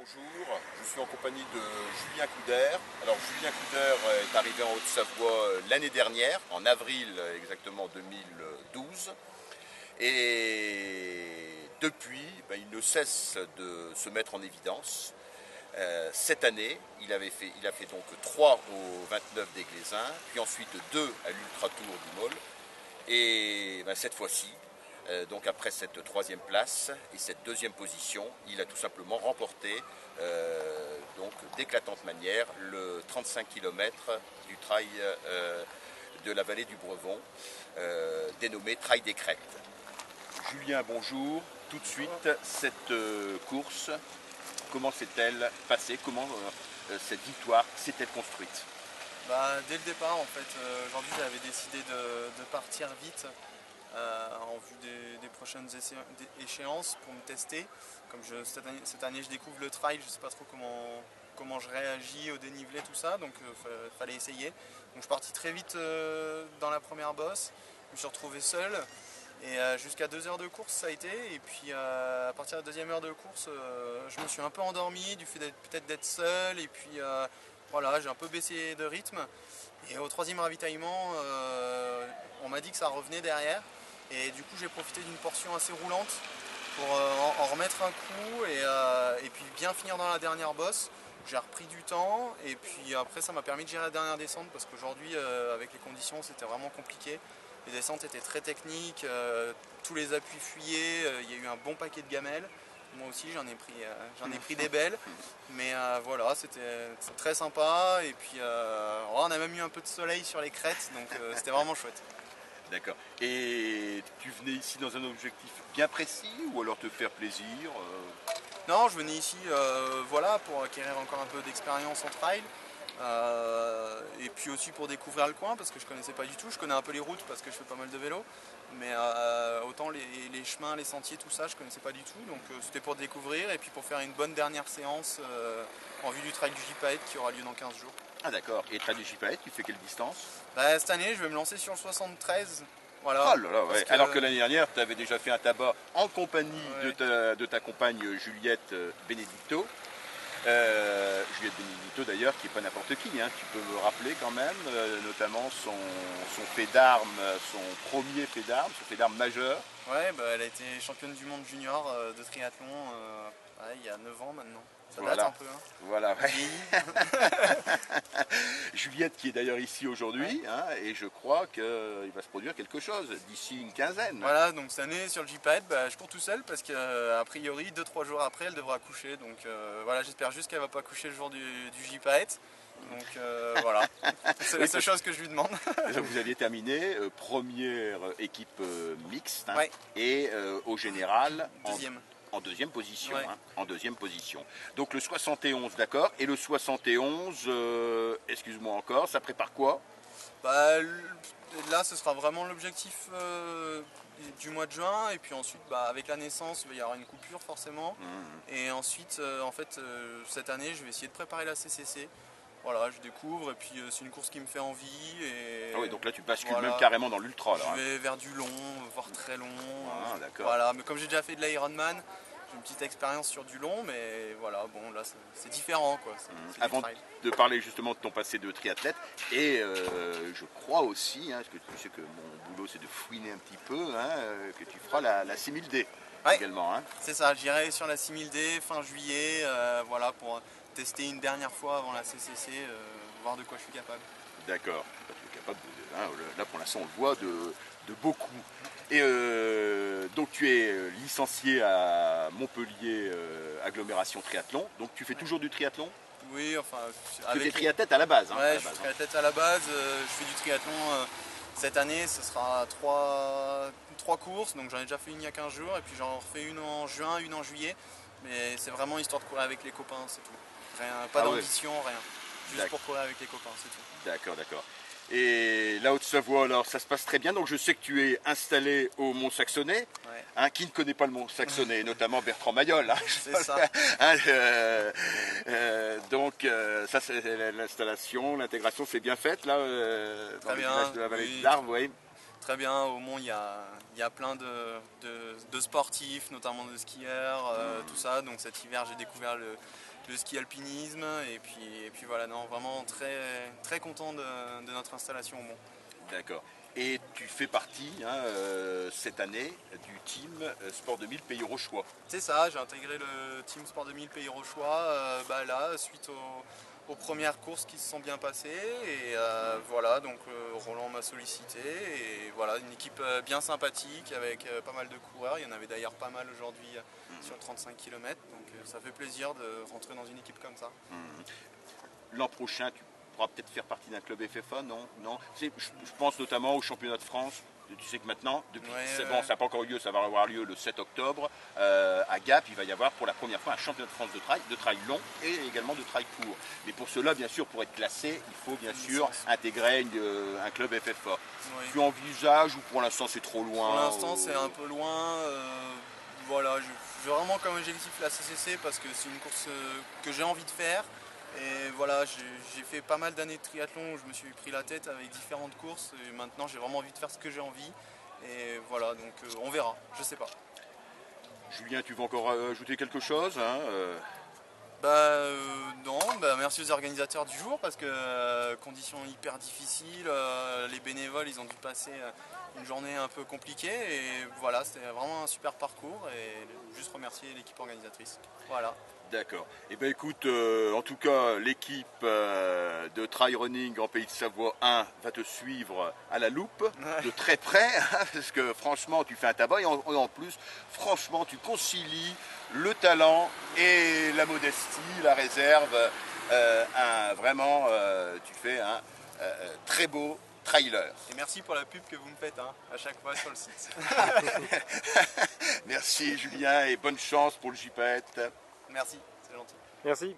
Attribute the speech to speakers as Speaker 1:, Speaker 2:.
Speaker 1: bonjour. Je suis en compagnie de Julien Couder. Alors Julien Couder est arrivé en Haute-Savoie l'année dernière, en avril exactement 2012. Et depuis, il ne cesse de se mettre en évidence. Cette année, il a fait donc 3 au 29 des Glaisins, puis ensuite 2 à l'Ultra Tour du Môle. Et cette fois-ci, donc après cette 3e place et cette 2e position, il a tout simplement remporté donc d'éclatante manière le 35 km du trail de la vallée du Brevon, dénommé Trail des Crêtes. Julien, bonjour. Tout de suite, cette course, comment s'est-elle passée? Comment cette victoire s'est-elle construite?
Speaker 2: Dès le départ, en fait, aujourd'hui j'avais décidé de partir vite en vue des prochaines échéances pour me tester. Comme cette année je découvre le trail, je ne sais pas trop comment je réagis au dénivelé, tout ça, donc fallait essayer. Donc je suis parti très vite dans la première bosse, je me suis retrouvé seul. Et jusqu'à 2 heures de course ça a été, et puis à partir de la 2e heure de course je me suis un peu endormi du fait peut-être d'être seul, et puis voilà, j'ai un peu baissé de rythme. Et au 3e ravitaillement on m'a dit que ça revenait derrière, et du coup j'ai profité d'une portion assez roulante pour en remettre un coup, et puis bien finir dans la dernière bosse. J'ai repris du temps, et puis après ça m'a permis de gérer la dernière descente, parce qu'aujourd'hui avec les conditions c'était vraiment compliqué. Les descentes étaient très techniques, tous les appuis fuyaient, il y a eu un bon paquet de gamelles. Moi aussi j'en ai pris des belles, mais voilà, c'était très sympa. Et puis on a même eu un peu de soleil sur les crêtes, donc c'était vraiment chouette.
Speaker 1: D'accord. Et tu venais ici dans un objectif bien précis, ou alors te faire plaisir?
Speaker 2: Non, je venais ici voilà, pour acquérir encore un peu d'expérience en trail. Et puis aussi pour découvrir le coin, parce que je connaissais pas du tout. Je connais un peu les routes parce que je fais pas mal de vélo, mais autant les chemins, les sentiers, tout ça je connaissais pas du tout. Donc c'était pour découvrir, et puis pour faire une bonne dernière séance en vue du trail du Gypaète qui aura lieu dans 15 jours.
Speaker 1: Ah d'accord. Et trail du Gypaète, tu fais quelle distance?
Speaker 2: Cette année je vais me lancer sur le 73. Voilà.
Speaker 1: Oh là là, ouais. Alors que l'année dernière, tu avais déjà fait un tabac en compagnie
Speaker 2: Ouais.
Speaker 1: de ta compagne Juliette Benedicto. Juliette Benedicto d'ailleurs, qui n'est pas n'importe qui, hein. Tu peux me rappeler quand même, notamment son fait d'armes, son premier fait d'armes, son fait d'armes majeur.
Speaker 2: Ouais, elle a été championne du monde junior de triathlon il y a 9 ans maintenant. Ça date
Speaker 1: Voilà.
Speaker 2: un peu, hein.
Speaker 1: Voilà, ouais. Juliette qui est d'ailleurs ici aujourd'hui,
Speaker 2: Ouais.
Speaker 1: hein, et je crois qu'il va se produire quelque chose d'ici une quinzaine.
Speaker 2: Voilà, donc cette année sur le Gypaète, je cours tout seul parce qu'a priori 2-3 jours après elle devra accoucher. Donc voilà, j'espère juste qu'elle va pas coucher le jour du Gypaète. Donc voilà, c'est la seule chose que je lui demande.
Speaker 1: Vous aviez terminé première équipe mixte, hein,
Speaker 2: Ouais.
Speaker 1: et au général
Speaker 2: Deuxième.
Speaker 1: en 2e position.
Speaker 2: Ouais.
Speaker 1: Hein, en 2e position. Donc le 71, d'accord. Et le 71, excuse-moi encore, ça prépare quoi?
Speaker 2: Là ce sera vraiment l'objectif du mois de juin, et puis ensuite avec la naissance il y aura une coupure forcément. Et ensuite en fait cette année je vais essayer de préparer la CCC. Voilà, je découvre, et puis c'est une course qui me fait envie. Et
Speaker 1: Ah oui, donc là tu bascules
Speaker 2: voilà,
Speaker 1: même carrément dans l'ultra.
Speaker 2: je vais vers du long, voire très long.
Speaker 1: Ah, d'accord.
Speaker 2: Voilà, mais comme j'ai déjà fait de l'Ironman, j'ai une petite expérience sur du long, mais voilà, bon là c'est différent quoi. C'est du
Speaker 1: Avant
Speaker 2: trail.
Speaker 1: de parler justement de ton passé de triathlète, et je crois aussi, hein, parce que tu sais que mon boulot c'est de fouiner un petit peu, hein, que tu feras la 6000D également. Hein.
Speaker 2: C'est ça, j'irai sur la 6000D fin juillet, voilà, pour tester une dernière fois avant la CCC, voir de quoi je suis capable.
Speaker 1: D'accord. Tu es capable de, hein, là pour l'instant on le voit de beaucoup. Et donc tu es licencié à Montpellier agglomération triathlon, donc tu fais toujours du triathlon?
Speaker 2: Oui, enfin...
Speaker 1: Tu es triathlète à la base. Hein,
Speaker 2: ouais, je suis triathlète à la base, je fais du triathlon cette année, ce sera 3 courses, donc j'en ai déjà fait une il y a 15 jours, et puis j'en refais une en juin, une en juillet, mais c'est vraiment histoire de courir avec les copains, c'est tout. Rien, pas d'ambition, rien. Juste pour courir avec les copains, c'est tout.
Speaker 1: D'accord, d'accord. Et la Haute-Savoie, alors ça se passe très bien. Donc je sais que tu es installé au Mont-Saxonnet.
Speaker 2: Ouais.
Speaker 1: Hein, qui ne connaît pas le Mont-Saxonnet, notamment Bertrand Mayol. Hein,
Speaker 2: c'est ça.
Speaker 1: Hein, donc ça c'est l'installation, l'intégration c'est bien faite là dans le village de la vallée de l'Arve, oui.
Speaker 2: Très bien, au Mont il y a plein de sportifs, notamment de skieurs, tout ça. Donc cet hiver j'ai découvert le ski alpinisme. Et puis voilà, non, vraiment très, très content de notre installation au Mont.
Speaker 1: D'accord. Et tu fais partie cette année du team Sport 2000 Pays Rochois.
Speaker 2: C'est ça, j'ai intégré le team Sport 2000 Pays Rochois là, suite aux premières courses qui se sont bien passées. Et voilà, donc Roland m'a sollicité. Et voilà, une équipe bien sympathique avec pas mal de coureurs. Il y en avait d'ailleurs pas mal aujourd'hui sur 35 km. Donc ça fait plaisir de rentrer dans une équipe comme ça.
Speaker 1: L'an prochain, tu pourras peut-être faire partie d'un club FFA, non? Je pense notamment au championnat de France. Tu sais que maintenant, ça n'a pas encore eu lieu, ça va avoir lieu le 7 octobre. À Gap, il va y avoir pour la première fois un championnat de France de trail long et également de trail court. Mais pour cela, bien sûr, pour être classé, il faut bien sûr intégrer un club FFA. Oui. Tu envisages ou pour l'instant c'est trop loin?
Speaker 2: Pour l'instant c'est un peu loin. Voilà, j'ai vraiment comme objectif la CCC parce que c'est une course que j'ai envie de faire. Et voilà, j'ai fait pas mal d'années de triathlon où je me suis pris la tête avec différentes courses et maintenant j'ai vraiment envie de faire ce que j'ai envie. Et voilà, donc on verra, je sais pas.
Speaker 1: Julien, tu veux encore ajouter quelque chose, hein?
Speaker 2: Non, merci aux organisateurs du jour parce que conditions hyper difficiles, les bénévoles ils ont dû passer une journée un peu compliquée et voilà, c'était vraiment un super parcours et juste remercier l'équipe organisatrice. Voilà.
Speaker 1: D'accord. Et ben écoute, en tout cas, l'équipe de Trail Running en Pays de Savoie 1 va te suivre à la loupe, de très près, parce que franchement, tu fais un tabac et en plus, franchement, tu concilies le talent et la modestie, la réserve. Vraiment, tu fais un très beau trailer.
Speaker 2: Et merci pour la pub que vous me faites à chaque fois sur le site.
Speaker 1: Merci Julien et bonne chance pour le Gipette.
Speaker 2: Merci, c'est gentil.
Speaker 3: Merci.